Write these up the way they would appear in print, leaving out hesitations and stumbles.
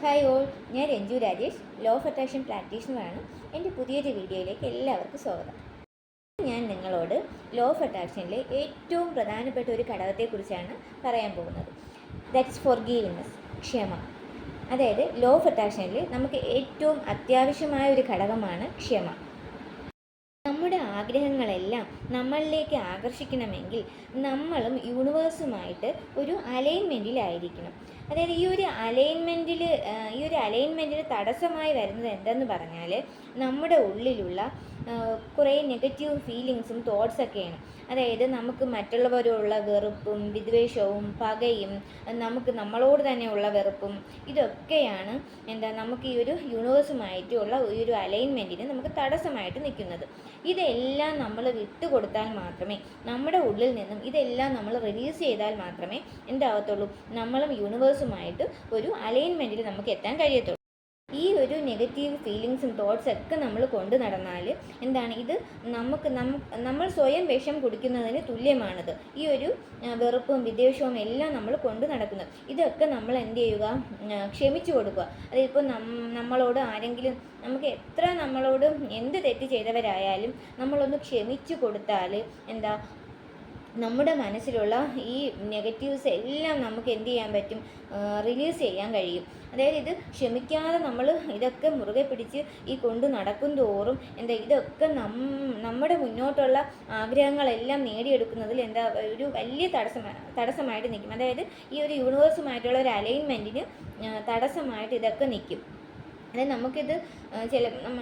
Hi all, ഞാൻ Ranju Rajesh, law of attraction പ്രാക്ടീഷണറാണ്. എൻ്റെ പുതിയൊരു വീഡിയോയിലേക്ക് എല്ലാവർക്കും സ്വാഗതം. ഞാൻ നിങ്ങളോട് ലോ ഓഫ് അട്രാക്ഷനിലെ ഏറ്റവും പ്രധാനപ്പെട്ട ഒരു ഘടകത്തെക്കുറിച്ചാണ് പറയാൻ പോകുന്നത്. ദാറ്റ്സ് ഫോർഗീവ്നെസ്, ക്ഷമ. അതായത് ലോ ഓഫ് അട്രാക്ഷനിൽ നമുക്ക് ഏറ്റവും അത്യാവശ്യമായ ഒരു ഘടകമാണ് ക്ഷമ. നമ്മുടെ ആഗ്രഹങ്ങളെല്ലാം നമ്മളിലേക്ക് ആകർഷിക്കണമെങ്കിൽ നമ്മളും യൂണിവേഴ്സുമായിട്ട് ഒരു അലൈൻമെൻറ്റിലായിരിക്കണം. അതായത് ഈ ഒരു അലൈൻമെൻറ്റിൽ തടസ്സമായി വരുന്നത് എന്തെന്ന് പറഞ്ഞാൽ നമ്മുടെ ഉള്ളിലുള്ള കുറേ നെഗറ്റീവ് ഫീലിങ്സും തോട്ട്സൊക്കെയാണ്. അതായത് നമുക്ക് മറ്റുള്ളവരോടുള്ള വെറുപ്പും വിദ്വേഷവും പകയും നമുക്ക് നമ്മളോട് തന്നെയുള്ള വെറുപ്പും ഇതൊക്കെയാണ് നമുക്ക് ഈ ഒരു യൂണിവേഴ്സുമായിട്ടുള്ള ഈ ഒരു അലൈൻമെൻറ്റിന് നമുക്ക് തടസ്സമായിട്ട് നിൽക്കുന്നത്. ഇതെല്ലാം നമ്മൾ വിട്ടുകൊടുത്താൽ മാത്രമേ, നമ്മുടെ ഉള്ളിൽ നിന്നും ഇതെല്ലാം നമ്മൾ റിലീസ് ചെയ്താൽ മാത്രമേ എന്താകത്തുള്ളൂ, നമ്മളും യൂണിവേഴ്സുമായിട്ട് ഒരു അലൈൻമെൻറ്റിൽ നമുക്ക് എത്താൻ കഴിയത്തുള്ളൂ. ഈ ഒരു നെഗറ്റീവ് ഫീലിങ്സും തോട്ട്സൊക്കെ നമ്മൾ കൊണ്ടു നടന്നാൽ ഇത് നമ്മൾ സ്വയം വിഷം കുടിക്കുന്നതിന് തുല്യമാണിത്. ഈ ഒരു വെറുപ്പും വിദ്വേഷവും എല്ലാം നമ്മൾ കൊണ്ടു നടക്കുന്നത്. ഇതൊക്കെ നമ്മൾ എന്ത് ചെയ്യുക, ക്ഷമിച്ചു കൊടുക്കുക. അതിപ്പോൾ നമ്മളോട് ആരെങ്കിലും, നമുക്ക് എത്ര നമ്മളോട് എന്ത് തെറ്റ് ചെയ്തവരായാലും നമ്മളൊന്ന് ക്ഷമിച്ചു കൊടുത്താൽ നമ്മുടെ മനസ്സിലുള്ള ഈ നെഗറ്റീവ്സ് എല്ലാം നമുക്ക് എന്ത് ചെയ്യാൻ പറ്റും, റിലീസ് ചെയ്യാൻ കഴിയും. അതായത് ഇത് ക്ഷമിക്കാതെ നമ്മൾ ഇതൊക്കെ മുറുകെ പിടിച്ച് ഈ കൊണ്ട് നടക്കും തോറും ഇതൊക്കെ നമ്മുടെ മുന്നോട്ടുള്ള ആഗ്രഹങ്ങളെല്ലാം നേടിയെടുക്കുന്നതിൽ ഒരു വലിയ തടസ്സമായിട്ട് നിൽക്കും. അതായത് ഈ ഒരു യൂണിവേഴ്സുമായിട്ടുള്ള ഒരു അലൈൻമെൻറ്റിന് തടസ്സമായിട്ട് ഇതൊക്കെ നിൽക്കും. അതായത് നമുക്കിത്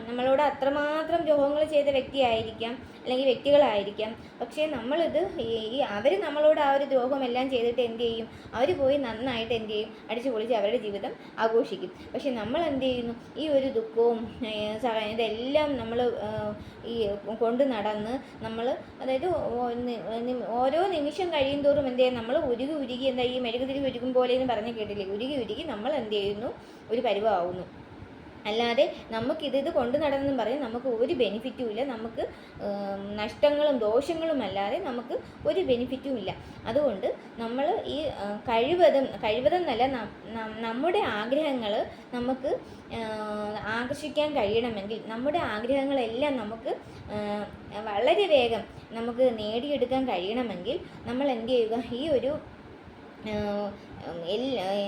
നമ്മളോട് അത്രമാത്രം ദ്രോഹങ്ങൾ ചെയ്ത വ്യക്തിയായിരിക്കാം, അല്ലെങ്കിൽ വ്യക്തികളായിരിക്കാം. പക്ഷേ നമ്മളിത് അവർ നമ്മളോട് ആ ഒരു ദ്രോഹമെല്ലാം ചെയ്തിട്ട് എന്ത് ചെയ്യും, അവർ പോയി നന്നായിട്ട് എന്ത് ചെയ്യും, അടിച്ചു പൊളിച്ച് അവരുടെ ജീവിതം ആഘോഷിക്കും. പക്ഷെ നമ്മൾ എന്ത് ചെയ്യുന്നു, ഈ ഒരു ദുഃഖവും ഇതെല്ലാം നമ്മൾ ഈ കൊണ്ട് നടന്ന് അതായത് ഓരോ നിമിഷം കഴിയും തോറും എന്ത് ചെയ്യും, നമ്മൾ ഉരുകി ഈ മെഴുകുതിരി ഉരുകും പോലെ എന്ന് പറഞ്ഞ് കേട്ടില്ലേ, ഉരുകി നമ്മൾ എന്ത് ചെയ്യുന്നു, ഒരു പരുവമാവുന്നു. അല്ലാതെ നമുക്കിത് കൊണ്ടു നടന്നെന്നും പറയും നമുക്ക് ഒരു ബെനിഫിറ്റും ഇല്ല. നമുക്ക് നഷ്ടങ്ങളും ദോഷങ്ങളും അല്ലാതെ നമുക്ക് ഒരു ബെനിഫിറ്റും ഇല്ല. അതുകൊണ്ട് നമ്മൾ ഈ കഴിവതെന്നല്ല, നമ്മുടെ ആഗ്രഹങ്ങൾ നമുക്ക് ആകർഷിക്കാൻ കഴിയണമെങ്കിൽ, നമ്മുടെ ആഗ്രഹങ്ങളെല്ലാം നമുക്ക് വളരെ വേഗം നമുക്ക് നേടിയെടുക്കാൻ കഴിയണമെങ്കിൽ നമ്മൾ എന്ത് ചെയ്യുക, ഈ ഒരു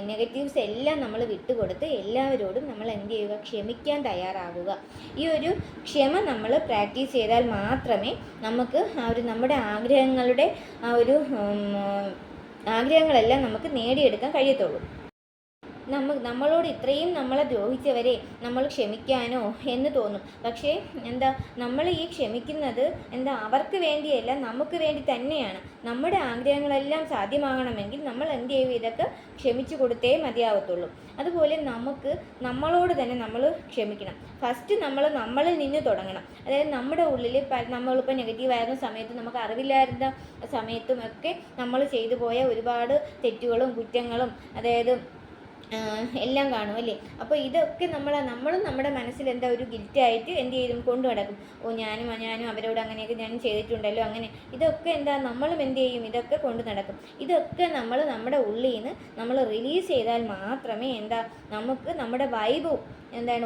നെഗറ്റീവ്സ് എല്ലാം നമ്മൾ വിട്ടുകൊടുത്ത് എല്ലാവരോടും നമ്മൾ എന്ത് ചെയ്യുക, ക്ഷമിക്കാൻ തയ്യാറാകുക. ഈ ഒരു ക്ഷമ നമ്മൾ പ്രാക്ടീസ് ചെയ്താൽ മാത്രമേ നമുക്ക് നമ്മുടെ ആഗ്രഹങ്ങളെല്ലാം നമുക്ക് നേടിയെടുക്കാൻ കഴിയത്തുള്ളൂ. നമ്മളോട് ഇത്രയും നമ്മളെ ദ്രോഹിച്ചവരെ നമ്മൾ ക്ഷമിക്കാനോ എന്ന് തോന്നും. പക്ഷേ നമ്മൾ ഈ ക്ഷമിക്കുന്നത് അവർക്ക് വേണ്ടിയല്ല, നമുക്ക് വേണ്ടി തന്നെയാണ്. നമ്മുടെ ആഗ്രഹങ്ങളെല്ലാം സാധ്യമാകണമെങ്കിൽ നമ്മൾ എന്ത് ചെയ്യും, ഇതൊക്കെ ക്ഷമിച്ചു കൊടുത്തേ മതിയാവത്തുള്ളൂ. അതുപോലെ നമ്മളോട് തന്നെ നമ്മൾ ക്ഷമിക്കണം. ഫസ്റ്റ് നമ്മളിൽ നിന്ന് തുടങ്ങണം. അതായത് നമ്മുടെ ഉള്ളിൽ നമ്മളിപ്പോൾ നെഗറ്റീവായിരുന്ന സമയത്തും നമുക്ക് അറിവില്ലായിരുന്ന സമയത്തും ഒക്കെ നമ്മൾ ചെയ്തു പോയ ഒരുപാട് തെറ്റുകളും കുറ്റങ്ങളും അതായത് എല്ലാം കാണും അല്ലേ. അപ്പോൾ ഇതൊക്കെ നമ്മളും നമ്മുടെ മനസ്സിൽ ഒരു ഗിൽറ്റായിട്ട് എന്ത് ചെയ്യും, കൊണ്ടു നടക്കും. ഞാനും അവരോട് അങ്ങനെയൊക്കെ ഞാൻ ചെയ്തിട്ടുണ്ടല്ലോ, അങ്ങനെ ഇതൊക്കെ നമ്മളും എന്ത് ചെയ്യും, ഇതൊക്കെ കൊണ്ടു നടക്കും. ഇതൊക്കെ നമ്മുടെ ഉള്ളിൽ നിന്ന് നമ്മൾ റിലീസ് ചെയ്താൽ മാത്രമേ നമുക്ക് നമ്മുടെ വൈബ്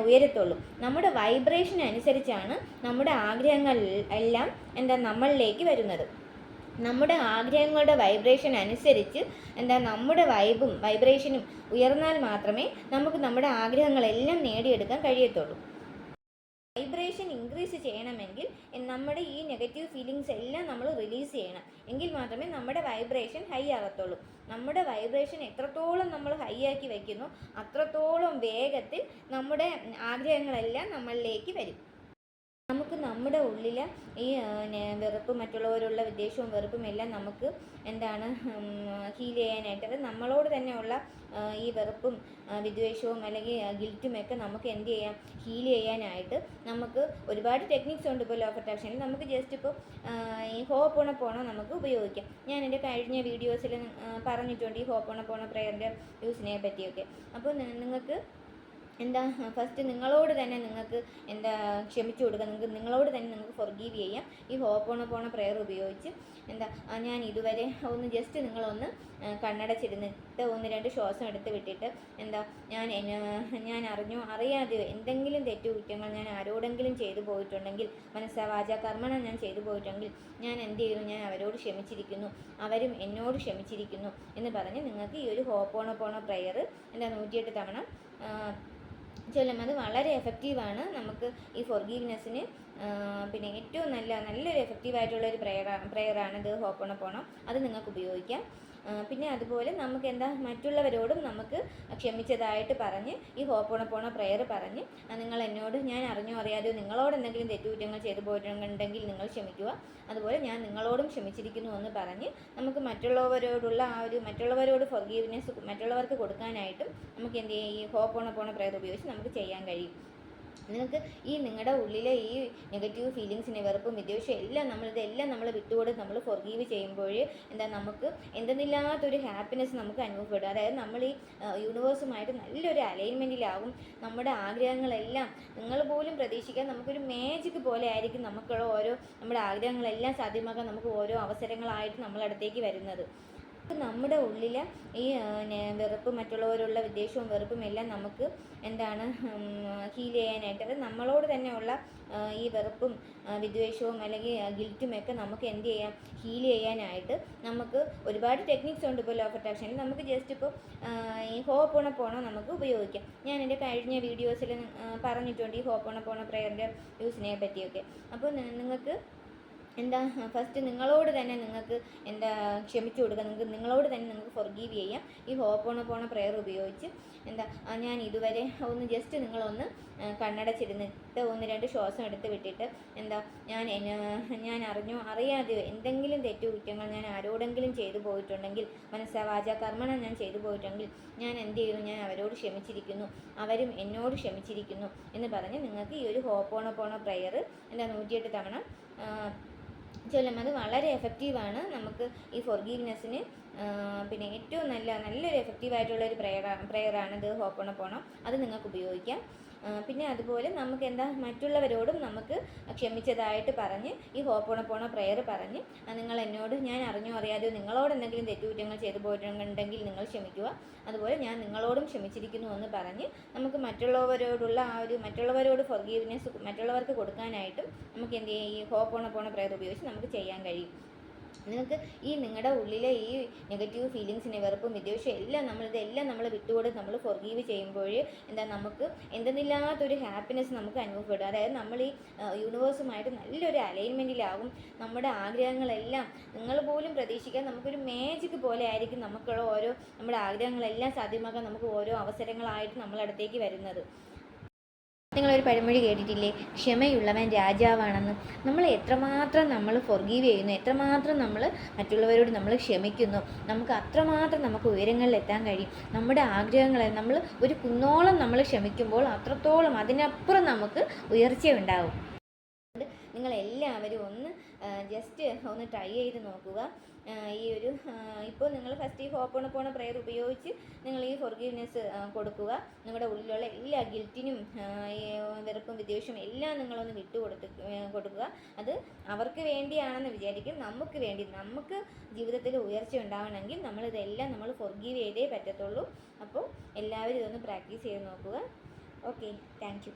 ഉയരത്തുള്ളൂ. നമ്മുടെ വൈബ്രേഷൻ അനുസരിച്ചാണ് നമ്മുടെ ആഗ്രഹങ്ങൾ എല്ലാം നമ്മളിലേക്ക് വരുന്നത്. നമ്മുടെ ആഗ്രഹങ്ങളുടെ വൈബ്രേഷൻ അനുസരിച്ച് നമ്മുടെ വൈബ്രേഷനും ഉയർന്നാൽ മാത്രമേ നമുക്ക് നമ്മുടെ ആഗ്രഹങ്ങളെല്ലാം നേടിയെടുക്കാൻ കഴിയത്തുള്ളൂ. വൈബ്രേഷൻ ഇൻക്രീസ് ചെയ്യണമെങ്കിൽ നമ്മുടെ ഈ നെഗറ്റീവ് ഫീലിങ്സ് എല്ലാം നമ്മൾ റിലീസ് ചെയ്യണം. എങ്കിൽ മാത്രമേ നമ്മുടെ വൈബ്രേഷൻ ഹൈ ആകത്തുള്ളൂ. നമ്മുടെ വൈബ്രേഷൻ എത്രത്തോളം നമ്മൾ ഹൈ ആക്കി വയ്ക്കുന്നു, അത്രത്തോളം വേഗത്തിൽ നമ്മുടെ ആഗ്രഹങ്ങളെല്ലാം നമ്മളിലേക്ക് വരും. നമുക്ക് നമ്മുടെ ഉള്ളിൽ ഈ വെറുപ്പും മറ്റുള്ളവരുള്ള വിദ്വേഷവും വെറുപ്പും എല്ലാം നമുക്ക് ഹീൽ ചെയ്യാനായിട്ട്, അത് നമ്മളോട് തന്നെയുള്ള ഈ വെറുപ്പും വിദ്വേഷവും അല്ലെങ്കിൽ ഗിൽറ്റുമൊക്കെ നമുക്ക് എന്ത് ചെയ്യാം, ഹീൽ ചെയ്യാനായിട്ട് നമുക്ക് ഒരുപാട് ടെക്നിക്സ് ഉണ്ട്. ഇപ്പോൾ ലോ ഓഫ് അട്രാക്ഷനിൽ നമുക്ക് ജസ്റ്റ് ഇപ്പോൾ ഈ ഹോപ്പോണോപ്പോണോ നമുക്ക് ഉപയോഗിക്കാം. ഞാൻ എൻ്റെ കഴിഞ്ഞ വീഡിയോസിൽ പറഞ്ഞിട്ടുണ്ട് ഈ ഹോപ്പോണോപ്പോണോ പ്രയറിൻ്റെ യൂസിനെ പറ്റിയൊക്കെ. അപ്പോൾ നിങ്ങൾക്ക് ഫസ്റ്റ് നിങ്ങളോട് തന്നെ നിങ്ങൾക്ക് ക്ഷമിച്ചു കൊടുക്കുക. നിങ്ങളോട് തന്നെ നിങ്ങൾക്ക് ഫോർഗീവ് ചെയ്യാം. ഈ ഹോപ്പോണോപ്പോണോ പ്രയർ ഉപയോഗിച്ച് ഞാൻ ഇതുവരെ ഒന്ന് ജസ്റ്റ് നിങ്ങളൊന്ന് കണ്ണടച്ചിരുന്ന് ചിരിച്ചിട്ട് ഒന്ന് രണ്ട് ശ്വാസം എടുത്ത് വിട്ടിട്ട് എന്താ ഞാൻ അറിഞ്ഞോ അറിയാതെയോ എന്തെങ്കിലും തെറ്റുകുറ്റങ്ങൾ ഞാൻ ആരോടെങ്കിലും ചെയ്തു പോയിട്ടുണ്ടെങ്കിൽ, മനസ്സാ വാചാ കർമ്മണം ഞാൻ ചെയ്തു പോയിട്ടുണ്ടെങ്കിൽ ഞാൻ എന്ത് ചെയ്യുന്നു, ഞാൻ അവരോട് ക്ഷമിച്ചിരിക്കുന്നു, അവരും എന്നോട് ക്ഷമിച്ചിരിക്കുന്നു എന്ന് പറഞ്ഞ് നിങ്ങൾക്ക് ഈ ഒരു ഹോപ്പോണോപോണോ പ്രെയർ 108 തവണ ചൊല്ലും. അത് വളരെ എഫക്റ്റീവാണ്. നമുക്ക് ഈ ഫോർഗീവ്നെസ്സിന് പിന്നെ ഏറ്റവും നല്ലൊരു എഫക്റ്റീവായിട്ടുള്ളൊരു പ്രെയറാണിത് ഹോപ്പോണോപോണോ. അത് നിങ്ങൾക്ക് ഉപയോഗിക്കാം. പിന്നെ അതുപോലെ നമുക്ക് മറ്റുള്ളവരോടും നമുക്ക് ക്ഷമിച്ചതായിട്ട് പറഞ്ഞ് ഈ ഹോപ്പോണോപോണോ പ്രെയർ പറഞ്ഞ് നിങ്ങൾ എന്നോട് ഞാൻ അറിഞ്ഞോ അറിയാതെയോ നിങ്ങളോട് എന്തെങ്കിലും തെറ്റുകുറ്റങ്ങൾ ചെയ്തു പോയിട്ടുണ്ടെങ്കിൽ നിങ്ങൾ ക്ഷമിക്കുക, അതുപോലെ ഞാൻ നിങ്ങളോടും ക്ഷമിച്ചിരിക്കുന്നു എന്ന് പറഞ്ഞ് നമുക്ക് മറ്റുള്ളവരോട് ഫോർഗീവ്നെസ് മറ്റുള്ളവർക്ക് കൊടുക്കാനായിട്ടും നമുക്ക് എന്ത് ചെയ്യാം, ഈ ഹോപ്പോണോപോണോ പ്രെയർ ഉപയോഗിച്ച് നമുക്ക് ചെയ്യാൻ കഴിയും. നിങ്ങൾക്ക് ഈ നിങ്ങളുടെ ഉള്ളിലെ ഈ നെഗറ്റീവ് ഫീലിങ്സിനെ, വെറുപ്പും വിദ്വേഷവും എല്ലാം നമ്മൾ വിട്ടുകൊടുത്ത് നമ്മൾ ഫോർഗീവ് ചെയ്യുമ്പോൾ നമുക്ക് എന്തെന്നില്ലാത്തൊരു ഹാപ്പിനെസ് നമുക്ക് അനുഭവപ്പെടും. അതായത് നമ്മൾ ഈ യൂണിവേഴ്സുമായിട്ട് നല്ലൊരു അലൈൻമെൻറ്റിലാകും. നമ്മുടെ ആഗ്രഹങ്ങളെല്ലാം നിങ്ങൾ പോലും പ്രതീക്ഷിക്കാൻ നമുക്കൊരു മാജിക് പോലെ ആയിരിക്കും നമ്മുടെ ആഗ്രഹങ്ങളെല്ലാം സാധ്യമാക്കാൻ നമുക്ക് ഓരോ അവസരങ്ങളായിട്ട് നമ്മളടുത്തേക്ക് വരുന്നത്. നമ്മുടെ ഉള്ളിലെ ഈ വെറുപ്പ്, മറ്റുള്ളവരുള്ള വിദ്വേഷവും വെറുപ്പും എല്ലാം നമുക്ക് ഹീൽ ചെയ്യാനായിട്ട്, അത് നമ്മളോട് തന്നെയുള്ള ഈ വെറുപ്പും വിദ്വേഷവും അല്ലെങ്കിൽ ഗിൽറ്റും ഒക്കെ നമുക്ക് എന്ത് ചെയ്യാം, ഹീൽ ചെയ്യാനായിട്ട് നമുക്ക് ഒരുപാട് ടെക്നിക്സ് ഉണ്ട്. ഇപ്പോൾ ലോ ഓഫ് അട്രാക്ഷനിൽ നമുക്ക് ജസ്റ്റ് ഇപ്പോൾ ഈ ഹോപ്പോണോപോണോ നമുക്ക് ഉപയോഗിക്കാം. ഞാൻ എൻ്റെ കഴിഞ്ഞ വീഡിയോസിൽ പറഞ്ഞിട്ടുണ്ട് ഈ ഹോപ്പോണോപോണോ പ്രെയറിൻ്റെ യൂസിനെ പറ്റിയൊക്കെ. അപ്പോൾ നിങ്ങൾക്ക് ഫസ്റ്റ് നിങ്ങളോട് തന്നെ നിങ്ങൾക്ക് ക്ഷമിച്ചു കൊടുക്കുക. നിങ്ങളോട് തന്നെ നിങ്ങൾക്ക് ഫോർഗീവ് ചെയ്യാം ഈ ഹോപ്പോണോപോണോ പ്രെയർ ഉപയോഗിച്ച്. ഞാൻ ഇതുവരെ ജസ്റ്റ് നിങ്ങളൊന്ന് കണ്ണടച്ചിരുന്നിട്ട് ഒന്ന് രണ്ട് ശ്വാസം എടുത്ത് വിട്ടിട്ട് ഞാൻ അറിഞ്ഞോ അറിയാതെയോ എന്തെങ്കിലും തെറ്റുകുറ്റങ്ങൾ ഞാൻ ആരോടെങ്കിലും ചെയ്തു പോയിട്ടുണ്ടെങ്കിൽ, മനസ്സാ വാചാ കർമ്മണം ഞാൻ ചെയ്തു പോയിട്ടുണ്ടെങ്കിൽ ഞാൻ എന്ത് ചെയ്യുന്നു, ഞാൻ അവരോട് ക്ഷമിച്ചിരിക്കുന്നു, അവരും എന്നോട് ക്ഷമിച്ചിരിക്കുന്നു എന്ന് പറഞ്ഞ് നിങ്ങൾക്ക് ഈ ഒരു ഹോപ്പോണോപോണോ പ്രെയർ 108 തവണ ചൊല്ലും. അത് വളരെ എഫക്റ്റീവാണ്. നമുക്ക് ഈ ഫോർഗീവ്നെസ്സിന് പിന്നെ ഏറ്റവും നല്ലൊരു എഫക്റ്റീവായിട്ടുള്ളൊരു പ്രെയറാണിത് ഹോപ്പോണോപോണോ. അത് നിങ്ങൾക്ക് ഉപയോഗിക്കാം. പിന്നെ അതുപോലെ നമുക്ക് മറ്റുള്ളവരോടും നമുക്ക് ക്ഷമിച്ചതായിട്ട് പറഞ്ഞ് ഈ ഹോപ്പോണോപോണോ പ്രെയർ പറഞ്ഞ് നിങ്ങൾ എന്നോട് ഞാൻ അറിഞ്ഞോ അറിയാതെയോ നിങ്ങളോട് എന്തെങ്കിലും തെറ്റുകുറ്റങ്ങൾ ചെയ്തു പോയിട്ടുണ്ടെങ്കിൽ നിങ്ങൾ ക്ഷമിക്കുക, അതുപോലെ ഞാൻ നിങ്ങളോടും ക്ഷമിച്ചിരിക്കുന്നു എന്ന് പറഞ്ഞ് നമുക്ക് മറ്റുള്ളവരോട് ഫോർഗീവ്നെസ് മറ്റുള്ളവർക്ക് കൊടുക്കാനായിട്ടും നമുക്ക് എന്ത് ചെയ്യാം, ഈ ഹോപ്പോണോപോണോ പ്രെയർ ഉപയോഗിച്ച് നമുക്ക് ചെയ്യാൻ കഴിയും. നിങ്ങൾക്ക് ഈ നിങ്ങളുടെ ഉള്ളിലെ ഈ നെഗറ്റീവ് ഫീലിങ്സിനെ, വെറുപ്പും വിദ്വേഷവും എല്ലാം നമ്മൾ വിട്ടുകൊടുത്ത് നമ്മൾ ഫോർഗീവ് ചെയ്യുമ്പോൾ നമുക്ക് എന്തെന്നില്ലാത്തൊരു ഹാപ്പിനെസ് നമുക്ക് അനുഭവപ്പെടും. അതായത് നമ്മൾ ഈ യൂണിവേഴ്സുമായിട്ട് നല്ലൊരു അലൈൻമെൻറ്റിലാകും. നമ്മുടെ ആഗ്രഹങ്ങളെല്ലാം നിങ്ങൾ പോലും പ്രതീക്ഷിക്കാൻ നമുക്കൊരു മാജിക് പോലെ ആയിരിക്കും നമ്മുടെ ആഗ്രഹങ്ങളെല്ലാം സാധ്യമാക്കാൻ നമുക്ക് ഓരോ അവസരങ്ങളായിട്ട് നമ്മളടുത്തേക്ക് വരുന്നത്. നിങ്ങളൊരു പഴമൊഴി കേട്ടിട്ടില്ലേ, ക്ഷമയുള്ളവൻ രാജാവാണെന്ന്. നമ്മൾ എത്രമാത്രം ഫോർഗീവ് ചെയ്യുന്നു, എത്രമാത്രം മറ്റുള്ളവരോട് നമ്മൾ ക്ഷമിക്കുന്നു, നമുക്ക് അത്രമാത്രം നമുക്ക് ഉയരങ്ങളിൽ എത്താൻ കഴിയും. നമ്മുടെ ആഗ്രഹങ്ങളെ ഒരു കുന്നോളം നമ്മൾ ക്ഷമിക്കുമ്പോൾ അത്രത്തോളം അതിനപ്പുറം നമുക്ക് ഉയർച്ചയുണ്ടാകും. നിങ്ങളെല്ലാവരും ജസ്റ്റ് ഒന്ന് ട്രൈ ചെയ്ത് നോക്കുക. ഇപ്പോൾ നിങ്ങൾ ഫസ്റ്റ് ഈ ഹോപ്പോണോപോണോ പ്രെയർ ഉപയോഗിച്ച് നിങ്ങൾ ഈ ഫോർഗീവ്നെസ് കൊടുക്കുക. നിങ്ങളുടെ ഉള്ളിലുള്ള എല്ലാ ഗിൽറ്റിനും വെറുപ്പും വിദ്വേഷവും എല്ലാം നിങ്ങളൊന്ന് കൊടുക്കുക. അത് അവർക്ക് വേണ്ടിയാണെന്ന് വിചാരിക്കും. നമുക്ക് ജീവിതത്തിൽ ഉയർച്ച ഉണ്ടാവണമെങ്കിൽ നമ്മൾ ഫോർഗീവ് ചെയ്തേ പറ്റത്തുള്ളൂ. അപ്പോൾ എല്ലാവരും ഇതൊന്ന് പ്രാക്ടീസ് ചെയ്ത് നോക്കുക. Okay, thank you.